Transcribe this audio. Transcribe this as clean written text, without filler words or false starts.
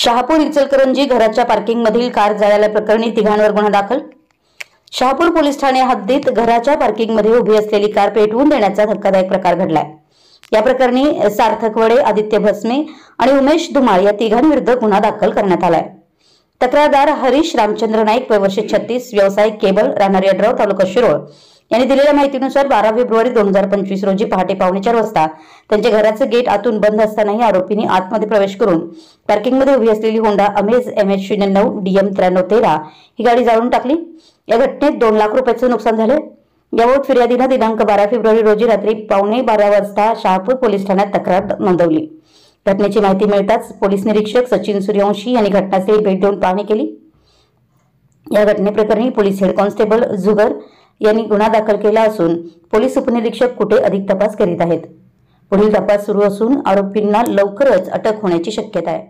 शहापूर इचलकरंजी घराच्या पार्किंगमधील कार जाळल्याप्रकरणी तिघांवर गुन्हा दाखल। शहापूर पोलीस ठाणे हद्दीत घराच्या पार्किंगमध्ये उभी असलेली कार पेटवून देण्याचा धक्कादायक प्रकार घडलाय। या प्रकरणी सार्थक वडे, आदित्य भस्मे आणि उमेश धुमाळ या तिघांविरुद्ध गुन्हा दाखल करण्यात आलाय। तक्रारदार हरीश रामचंद्र नाईक, वय वर्ष 36, व्यवसाय केबल, राहणार यड्राव, तालुका शिरोळ यांनी दिलेल्या माहितीनुसार 12 फेब्रुवारी 2025 रोजी पहाटे 4:45 वाजता त्यांच्या घराचे गेट आतून बंद असतानाही आरोपींनी आतमध्ये प्रवेश करून पार्किंगमध्ये उभी असलेली होंडा अमेज MH09 DM 9313 ही गाडी जाळून टाकली। या घटनेत 2 लाख रुपयांचे नुकसान झाले। याबाबत फिर्यादीने दिनांक 12 फेब्रुवारी रोजी रात्री 11:15 वाजता शहापूर पोलीस ठाण्यात तक्रार नोंदवली। घटनेची माहिती मिळताच पोलीस निरीक्षक सचिन सूर्यवंशी यांनी घटनास्थळी भेट देऊन पाहणी केली। या घटनेप्रकरणी पोलीस हेड कॉन्स्टेबल जुगर यांनी गुन्हा दाखल केला असून पोलीस उपनिरीक्षक कुटे अधिक तपास करीत आहेत। पुढील तपास सुरू असून आरोपींना लवकरच अटक होण्याची शक्यता आहे।